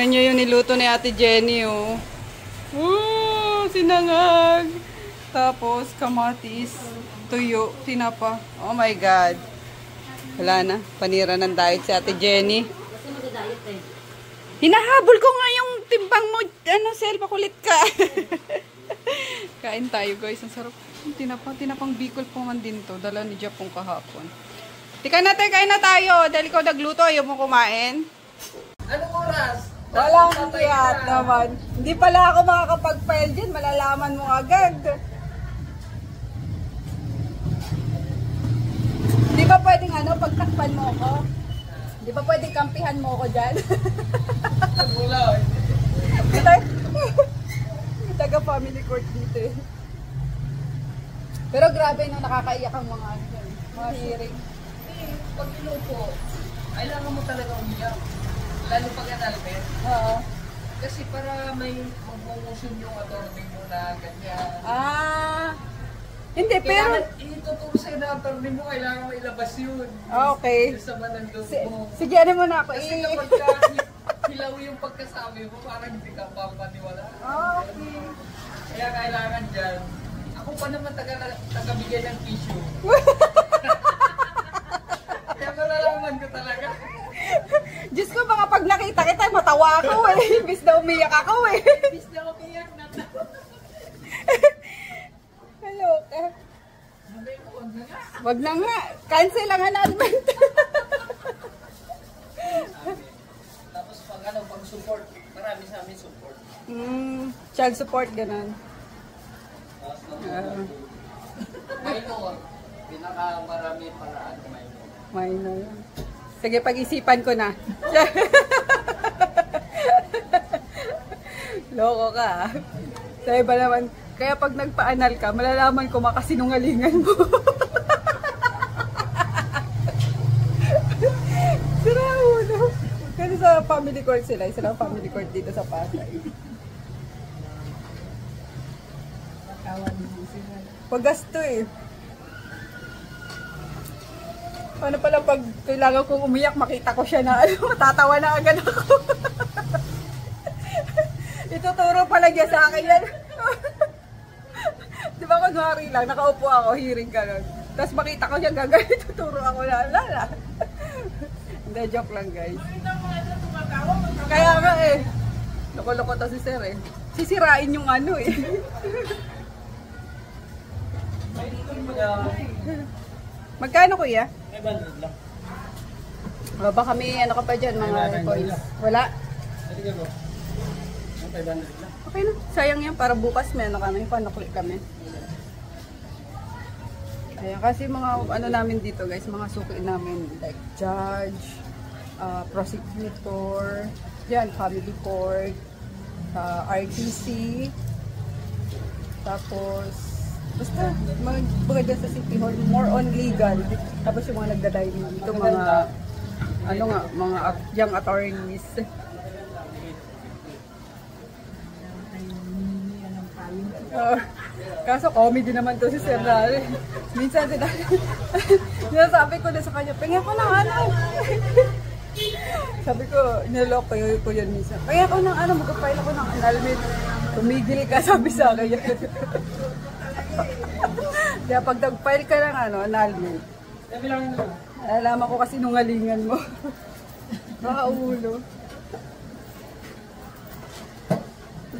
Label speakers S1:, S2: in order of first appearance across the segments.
S1: Tingnan nyo yung niluto ni Ate Jenny, oh. Sinangag. Tapos, kamatis, tuyo, tinapa. Oh my God. Wala na. Panira ng diet si Ate Jenny. Hinahabol ko nga yung timbang mo. Ano, Sel, pakulit ka. Kain tayo, guys. Ang sarap. Tinapang Bicol po man din to. Dala ni Japong kahapon. Tika natin, kain na tayo. Dahil ikaw nagluto, ayaw mo kumain.
S2: Anong oras?
S1: Walang tiyat naman. Hindi pala ako makakapag-file dyan. Malalaman mo agad. Di ba pwedeng pagtakpan mo ako? Di ba pwedeng kampihan mo ako dyan?
S2: Wala.
S1: Taga family court dito eh. Pero grabe no, nakakaiyak ang mga mga hearing.
S2: Pag inupo, kailangan mo talaga umiyak. Lalo pag annulment.
S1: Oo.
S2: Kasi para may mag-motion yung attorney mo na ganyan.
S1: Hindi, pero...
S2: Ituturo sa'yo na attorney mo, kailangan mo ilabas yun.
S1: Okay.
S2: Sa manandog mo.
S1: Sige, ano mo na ako.
S2: Kasi kapag hilaw yung pagkasabi mo, parang hindi ka papaniwala.
S1: Okay.
S2: Kaya kailangan dyan. Ako pa naman tagabigay ng tissue. Kaya malalaman ko talaga.
S1: Diyos ko, mga pag nakita kita, matawa ako eh. Imbis na umiyak ako eh.
S2: Imbis na umiyak na.
S1: Hello. Wag na nga. Cancel ang annulment.
S2: Tapos pag support, marami sa amin support.
S1: Child support, ganun.
S2: Minor. Pinakamarami paraan minor.
S1: Minor. Sige, pag-isipan ko na. Loko ka. Sa iba naman, kaya pag nagpa-anal ka, malalaman ko makasinungalingan mo. Sira ulo. Kasi sa family court sila, isa lang family court dito sa Pasay. Paggasto eh. Paano pala pag kailangan kong umiyak, makita ko siya na matatawa na agad ako. Ituturo pala niya sa akin yan. Di ba kunwari lang, nakaupo ako, hearing ka nun. Tapos makita ko siya gagawin, tuturo ako na, lala. Hindi, joke lang guys. Kaya nga eh. Loko-loko to si Sir eh. Sisirain yung ano eh. Magkano kuya?
S2: 500 lang.
S1: Baka may ano ka pa dyan, mga coins. Wala?
S2: 500 lang.
S1: Okay na. Sayang yan. Para bukas may ano kami. Panukli kami. Ayan. Kasi mga ano namin dito guys. Mga suki namin. Like judge, prosecutor, yan, family court, RTC, tapos basta mga dyan sa City Hall, more on legal. Tapos yung mga nagda-dining dito, mga ano nga, mga young attorneys. Kaso comedy naman to si Sir Larry. Minsan sinasabi ko na sa kanya, pengen ko ng ano. Sabi ko, niloko ko yun minsan. Pengen ko ng ano, mag-file ako ng annulment. Tumigil ka, sabi sa akin. Kaya pag nag-file ka ng ano, annulment, alalaman ko kasi nungalingan mo. Nakaulo.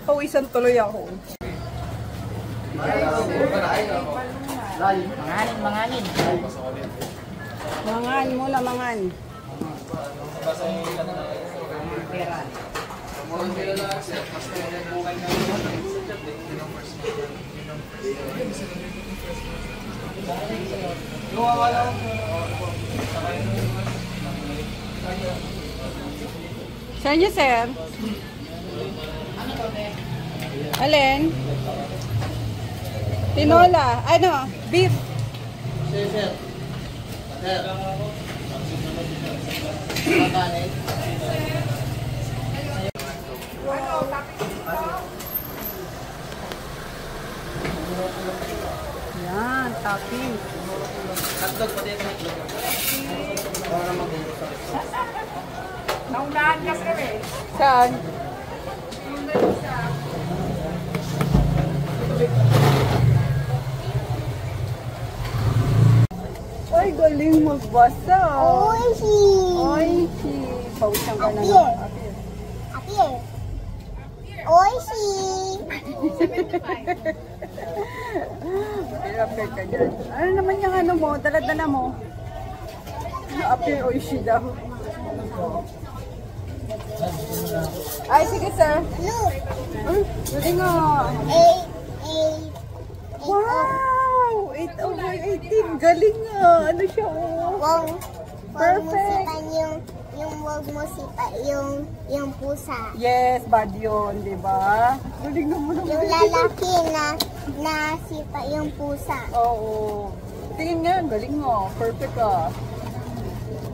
S1: Pawisan tuloy ako.
S2: Manganin.
S1: Mangan muna, mangan. Saan niyo, sir? Alin? Tinola. Ano? Beef.
S2: Sir.
S1: Yan, topping.
S2: Hotdog pa din ang itlog. Para mag-uusap.
S1: Naunahan ka, sir eh. Saan? galing magbasa.
S3: Oishi.
S1: Oishi. Pausang ka na
S3: Appear.
S1: lang.
S3: Appear. Oishi.
S1: Appear ka dyan. Ano naman yung ano mo? Dala-dala mo. Appear Oishi daw. Ay, sige sir.
S3: Look.
S1: Galing nga.
S3: 8.
S1: Wow! 8/18. Galing nga. Ano siya oh?
S3: Wag mo
S1: Perfect.
S3: sipan wag mo sipa yung pusa.
S1: Yes, bad yun, di ba? Galing naman.
S3: Yung lalaki na sipa yung pusa.
S1: Oo. Tingin nga, galing mo. Perfect ah.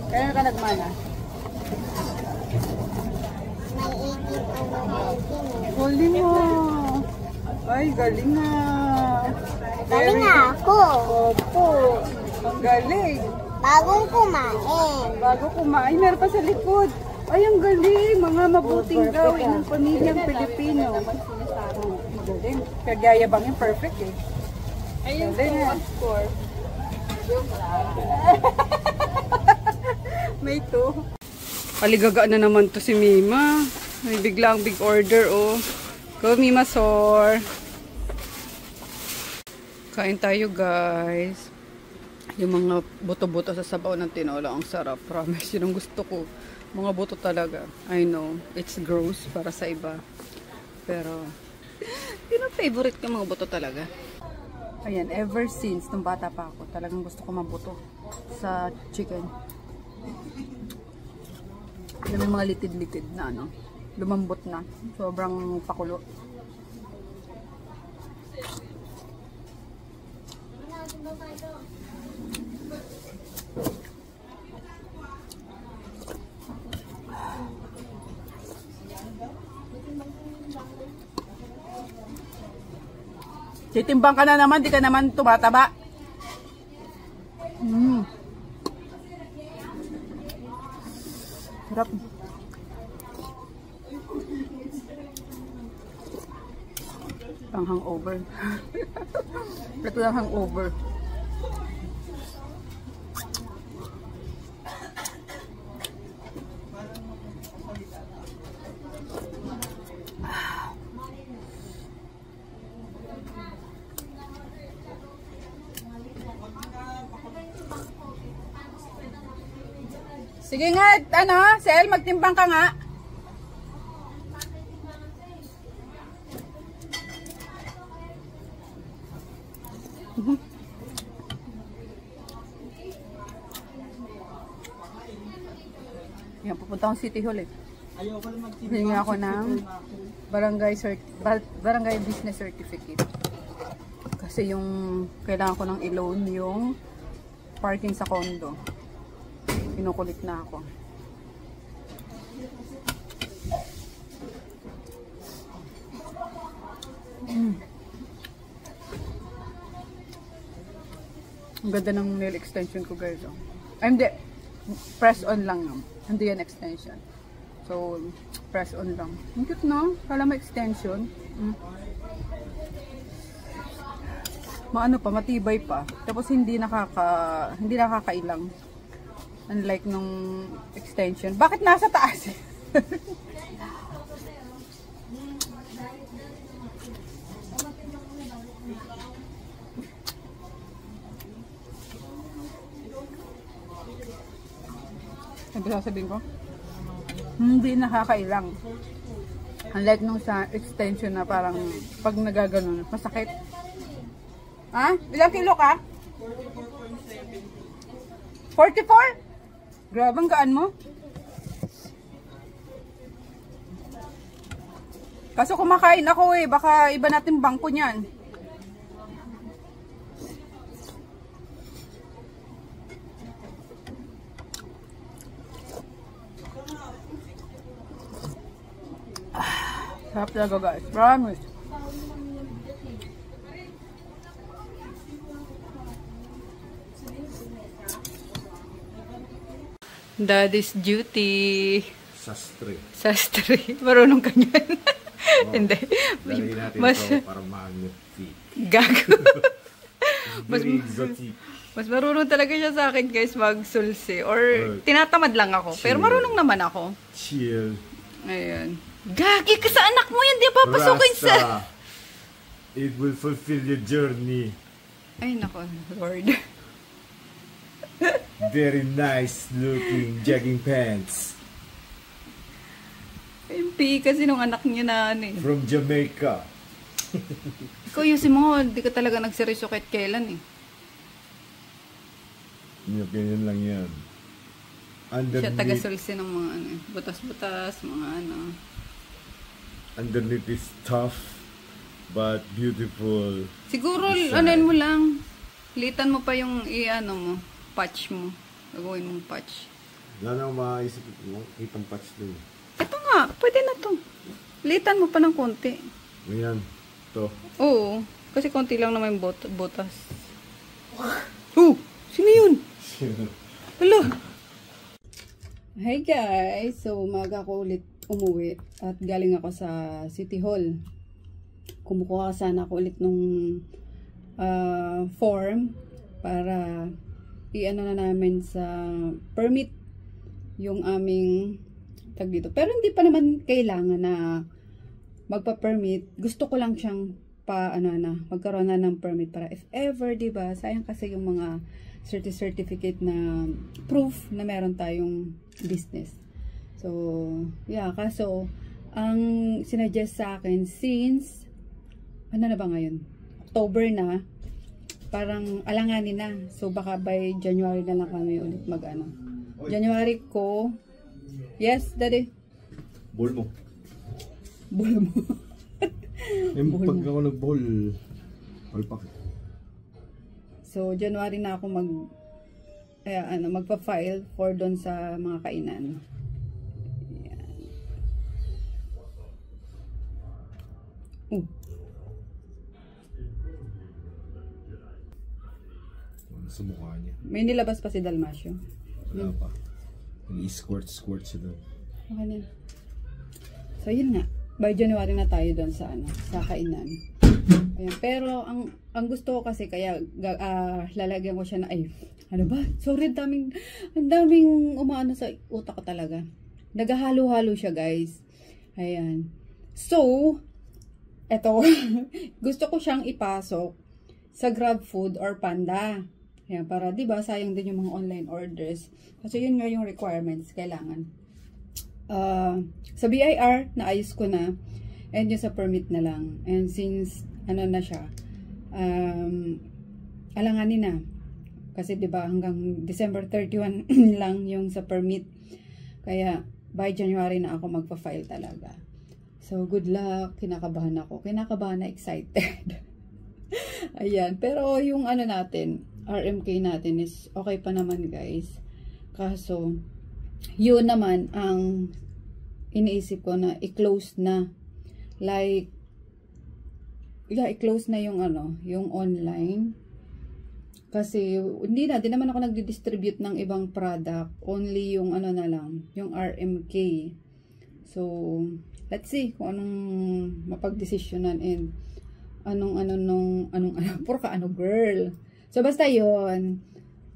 S1: Kaya ka nagmana?
S3: May 18/18.
S1: Galing mo. Ay, galing nga.
S3: Galing nga ako.
S1: Opo. Ang galing.
S3: Bagong kumain.
S1: Bago kumain, meron pa sa likod. Ay, ang galing. Mga mabuting gawin ng pamilyang Pilipino. Magaling. Kagyayabangin, perfect eh. Ayun po, score. May 2. Aligaga na naman to si Mima. May biglang big order oh. Go Mima Sor. Kain tayo guys. Yung mga buto-buto sa sabaw ng tinola, ang sarap. Promise, yun ang gusto ko. Mga buto talaga. I know, it's gross para sa iba. Pero, yun ang favorite ko, mga buto talaga. Ayan, ever since, nung bata pa ako, talagang gusto ko mabuto sa chicken. Yung may mga litid-litid na ano, lumambot na. Sobrang pakulo. Titimbang ka na naman, di ka naman tumataba. Sarap. Pang hangover. Ito lang hangover. Sige nga, ano, Sel, magtimbang ka nga. Yan, pupunta akong City Hall eh. Hingi ako ng barangay business certificate. Kasi yung kailangan ko ng i-loan yung parking sa condo. Kinukulit na ako. Ang ganda ng nail extension ko guys. Oh. Ay, hindi. Press on lang. Hindi yan extension. So, press on lang. Ang cute no? Kala mo extension. Maano pa, matibay pa. Tapos hindi nakakailang. Unlike nung extension. Bakit nasa taas? Ano sasabihin ko? Hindi nakakailang. Unlike nung sa extension na parang pag nagaganon, masakit. Ha? Ilang kilo ka? 44? Grabe, ang gaan mo. Kaso kumakain ako eh. Baka iba natin bangko niyan. Sarap talaga guys. Promise. Daddy's duty.
S4: Sastre.
S1: Sastre. Marunong ka niyan. Hindi.
S4: Dali natin
S1: Mas
S4: ito para magnifique.
S1: gago.
S4: Very exotic.
S1: Mas marunong talaga siya sa akin, guys, mag-sulsi. Or tinatamad lang ako. Pero marunong naman ako.
S4: Chill.
S1: Ayun. Gagi ka sa anak mo yan, di ba? Pasukin sa...
S4: It will fulfill your journey.
S1: Ay, nako, Lord.
S4: Very nice looking jogging pants.
S1: Yung PE kasi nung anak niya na ano eh.
S4: From Jamaica.
S1: Ikaw yusin mo, di ka talaga nagseryoso kahit kailan eh.
S4: Ganyan lang yan.
S1: Siya taga-sulsi ng mga ano, butas-butas, mga ano.
S4: Underneath is tough, but beautiful.
S1: Siguro,
S4: design.
S1: anuin mo lang. Litan mo pa yung i-ano mo, patch mo. Gagawin mong patch.
S4: Wala na akong makaisip mo, kitang patch din.
S1: Ito nga, pwede na to. Litan mo pa ng konti.
S4: Ayan, to.
S1: Oo, kasi konti lang naman yung butas. Oh, sino yun? Hello. Hi guys, so umaga ako ulit umuwi at galing ako sa City Hall. Kumukuha sana ako ulit nung form para i-ano na namin sa permit yung aming tag dito. Pero hindi pa naman kailangan na magpa-permit. Gusto ko lang siyang magkaroon na ng permit para if ever, diba? Sayang kasi yung mga certificate na proof na meron tayong business. So, yeah, kaso ang sinuggest sa akin since ano na ba ngayon? October na, parang alanganin na. So, baka by January na lang kami ulit mag-ano. January ko, yes, daddy?
S4: Ball mo.
S1: Ball mo.
S4: Pag ako nag-ball, palpak.
S1: So, January na ako magpa-file for doon sa mga kainan. Yan.
S4: Sa mukha niya.
S1: May nilabas pa si Dalmasio.
S4: Wala pa. Nag-i-squirt siya doon.
S1: Okay na. So, yun nga. By January na tayo doon sa sa kainan. Ayan. Pero ang gusto ko kasi kaya lalagyan ko siya na ano ba? Sorry, ang daming umaano sa utak ko talaga. Naghahalo-halo siya, guys. Ayan. So, eto gusto ko siyang ipasok sa GrabFood or Panda. Ayan, para 'di ba sayang din yung mga online orders. Kasi yun nga yung requirements kailangan. Sa BIR naayos ko na and yung sa permit na lang. And since ano na siya, alanganin na. Kasi 'di ba hanggang December 31 lang yung sa permit. Kaya by January na ako magpa-file talaga. So good luck, kinakabahan ako. Kinakabahan na excited. Ayan, pero yung ano natin, RMK natin is okay pa naman, guys. Kaso yun naman ang iniisip ko na i-close na. Like i-close na yung yung online. Kasi hindi naman ako nagdi-distribute ng ibang product, only yung na lang, yung RMK. So, let's see kung anong mapagdesisyonan and anong puro ka girl. So, basta yon.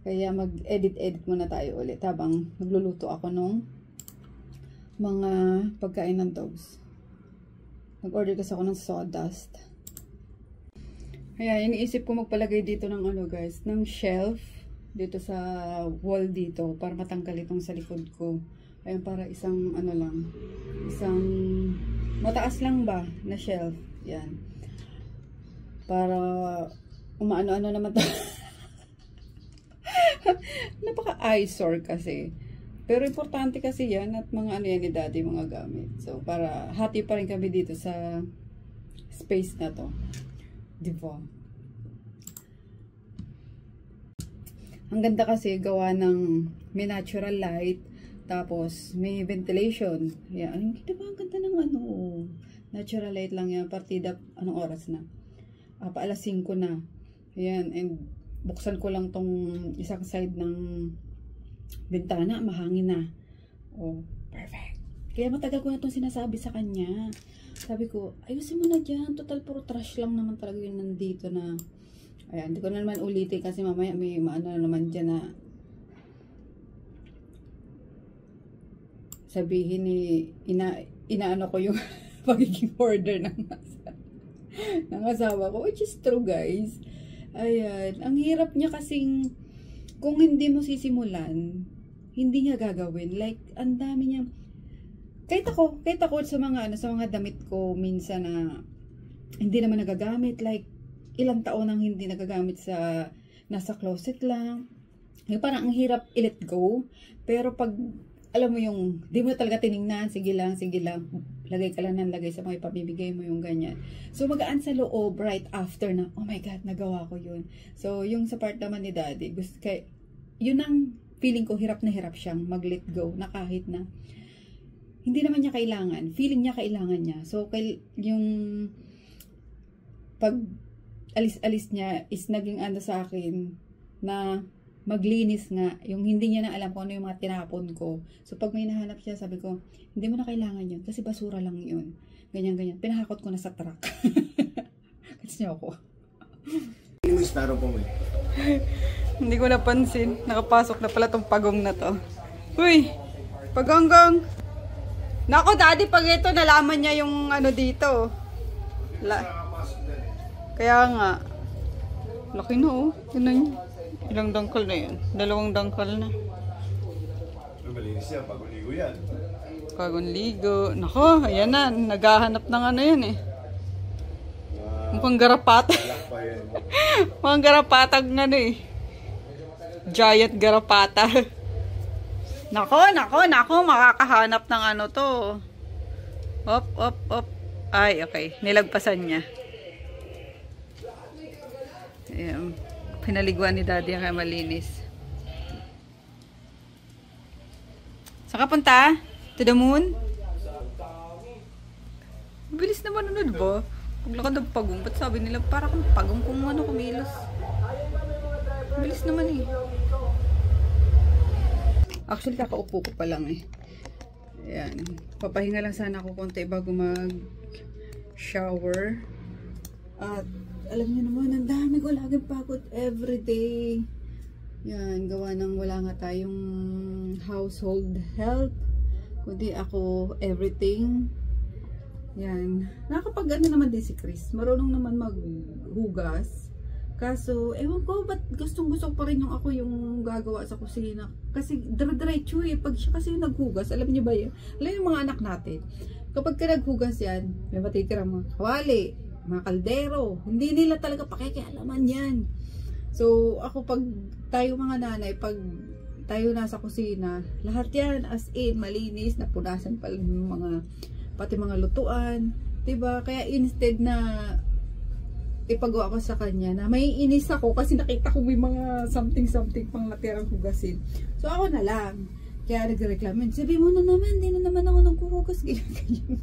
S1: Kaya mag-edit muna tayo ulit habang nagluluto ako nung mga pagkain ng dogs. Nag-order kasi ako ng sawdust. Kaya iniisip ko magpalagay dito ng guys, ng shelf dito sa wall dito para matanggal itong sa likod ko. Ayan, para isang isang mataas lang ba na shelf. Yan. Para umaano naman to. Napaka-eyesore kasi. Pero importante kasi yan at mga yan ni daddy, mga gamit. So, para hati pa rin kami dito sa space na to. Diba? Ang ganda kasi gawa ng may natural light, tapos may ventilation. Yan. Diba ang ganda ng natural light lang yan. Partida, anong oras na? Paalas 5 na. Ayan. And buksan ko lang tong isang side ng bintana. Mahangin na. Oh, perfect. Kaya matagal ko na itong sinasabi sa kanya. Sabi ko, ayusin mo na dyan. Total puro trash lang naman talaga yun nandito na Ayan, hindi ko na naman ulitin kasi mamaya may maano na naman dyan na sabihin ni inaano ko yung pagiging order ng asawa ko, which is true guys. Ayan, ang hirap niya kasing kung hindi mo sisimulan, hindi niya gagawin. Like, ang dami niya. Kahit ako sa mga damit ko minsan na hindi naman nagagamit, like ilang taon nang hindi nagagamit sa nasa closet lang. Yung parang ang hirap i-let go. Pero pag alam mo yung di mo talaga tiningnan, sige lang, lagay ka lang ng lagay sa mga ipamibigay mo yung ganyan. So magaan sa loob right after na, oh my God, nagawa ko yun. So yung sa part naman ni Daddy, yun ang feeling ko, hirap na hirap siyang mag-let go na kahit na hindi naman niya kailangan. Feeling niya kailangan niya. So yung pag alis-alis niya is naging ano sa akin na maglinis nga, yung hindi niya na alam kung ano yung mga tinapon ko. So pag may nahanap siya, sabi ko, hindi mo na kailangan yun kasi basura lang yun. Ganyan. Pinahakot ko na sa truck. Kasi niyo ako. Hindi ko napansin. Nakapasok na pala tong pagong na to. Uy! Pagonggang! Nako, Daddy, pag ito, nalaman niya yung ano dito. Kaya nga. Laki na oh. Yun na yun. Ilang dangkal na yun? 2 dangkal na.
S4: Malinis yan, bagong ligo yan.
S1: Bagong ligo. Nako, ayan na. Naghahanap ng ano yan eh. Mukhang garapatag. Mukhang garapatag nga na eh. Giant garapata. Nako. Makakahanap ng ano to. Op. Ay, okay. Nilagpasan niya. Ayan. Pinaliguan ni Daddy ang kaya malinis. Saan ka punta? To the moon? Bilis naman ano ba? Paglakad ng pagong. Ba't sabi nila para kung pagong kung ano kumilos? Bilis naman eh. Actually kakaupo ko pa lang eh. Ayan. Papahinga lang sana ako konti bago mag shower. At alam niyo naman, ang dami ko laging pagod everyday. Yan, gawa ng wala nga tayong household help. Kundi ako, everything. Yan. Nakakapag ano naman din si Chris. Marunong naman maghugas. Kaso, ewan ko, ba't gustong-gusto pa rin yung ako yung gagawa sa kusina. Kasi, dire-diretso eh. Pag siya kasi yung naghugas, alam niyo ba yan? Alam yung mga anak natin. Kapag ka naghugas yan, may matitira mga kawali, mga kaldero. Hindi nila talaga pakikialaman yan. So, ako pag tayo mga nanay, pag tayo nasa kusina, lahat yan as in, malinis, napunasan pa yung mga, pati mga lutuan. Diba? Kaya instead na ipagawa ko sa kanya na may inis ako kasi nakita ko may mga something pang natirang hugasin. So, ako na lang. Kaya nagreklaman. Sabi mo na naman, di na naman ako naghuhugas. Ganyan.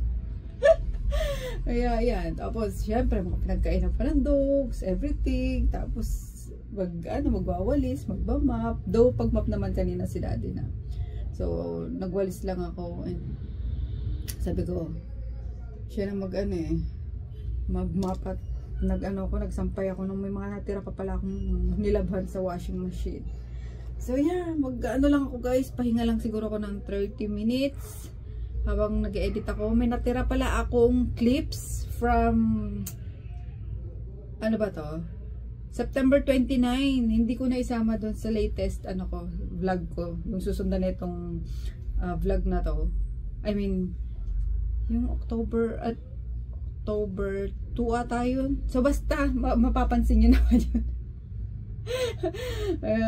S1: Kaya yan. Tapos, syempre, mga pinagkainan pa ng dogs, everything. Tapos, magwawalis, magbamap. Though, pagmap naman kanina si Daddy na. So, nagwalis lang ako. And, sabi ko, siya na magmap at nagsampay ako nung may mga natira pa pala akong nilabhan sa washing machine. So, yeah, lang ako guys. Pahinga lang siguro ako ng 30 minutes. Habang nag-edit ako, may natira pala akong clips from ano ba to? September 29. Hindi ko na isama doon sa latest vlog ko. Yung susundan na itong vlog na to. I mean, yung October 2 ata yun. So basta, mapapansin nyo naman yun.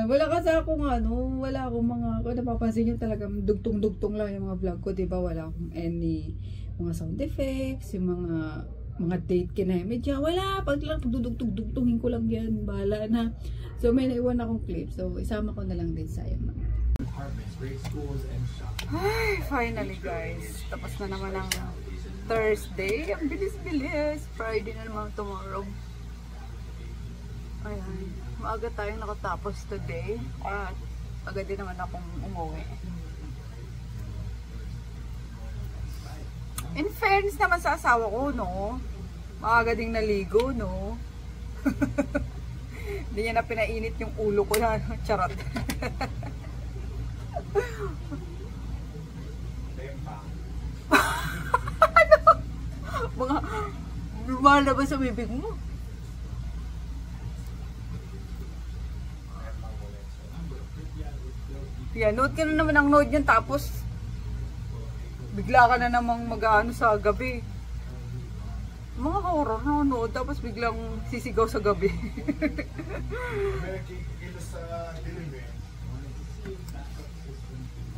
S1: Wala kasi akong wala akong kung napapansin nyo talagang dugtong-dugtong lang yung mga vlog ko, diba? Wala akong any mga sound effects, yung mga date kinamedya, wala, pagdudugtong-dugtongin ko lang yan, bahala na. So may naiwan akong clip, so isama ko na lang din sa yung ay, finally guys, tapos na naman ang Thursday, ang bilis-bilis. Friday na naman tomorrow. Ayan, maaga tayong nakatapos today at agad din naman akong umuwi. In fairness naman sa asawa ko, no? Maaga ding naligo, no? Hindi niya na pinainit yung ulo ko na. Charot. Ano? Mga lumalabas sa bibig mo. Yan, nood ka na naman ang nood yan, tapos bigla ka na namang mag-ano sa gabi. Mga horror na nood, tapos biglang sisigaw sa gabi.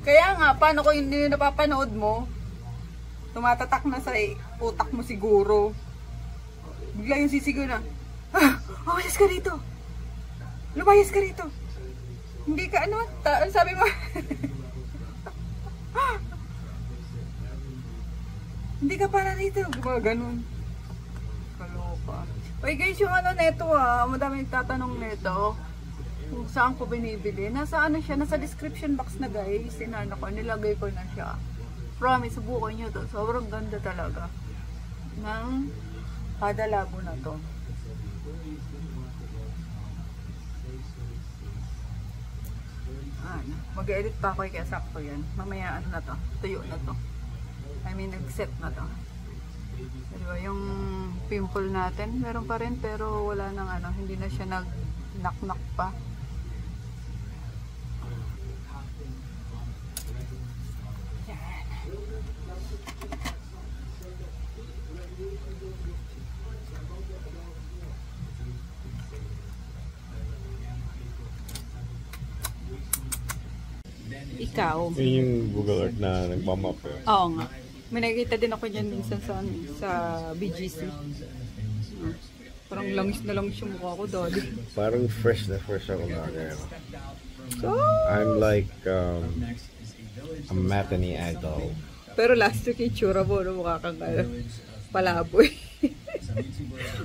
S1: Kaya nga, paano ko hindi napapanood mo? Tumatatak na sa utak mo siguro. Bigla yung sisigaw na, lumayas ka rito! Lumayas ka rito! Hindi ka ano, sabi mo. Hindi ka para rito. Ganun. Kaloka. Oy guys, yung ano neto madaming tatanong neto. Kung saan ko binibili. Nasa ano siya, nasa description box na guys. Sinano ko, nilagay ko na siya. Promise, subukan nyo to. Sobrang ganda talaga. Ng kada labo na to. Mag-edit pa ako kaya sakto yan. Mamaya ano na to, tuyo na to. I mean, nag-set na to. Diba, yung pimple natin, meron pa rin pero wala nang ano, hindi na siya nag-knock-knock pa. Yan. Ikaw.
S4: Yun yung Google Earth na nagmamap eh.
S1: Oo nga. May nakikita din ako dyan minsan sa BGC. Parang langis na langis yung mukha ko, daddy.
S4: Parang fresh na fresh ako na ngayon.
S1: So,
S4: I'm like a matinee idol.
S1: pero last week itsura mo, no, mukha kang palaboy.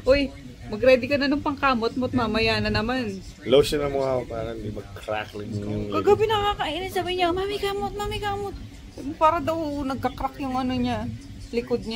S1: Uy, mag-ready ka na ng pangkamot mo't mamaya na naman.
S4: Lotion na mukha ko para hindi mag-crackling yung
S1: Kagabi nakakainin, sabi niya, mami kamot, mami kamot. Para daw nagka-crack yung ano niya, likod niya.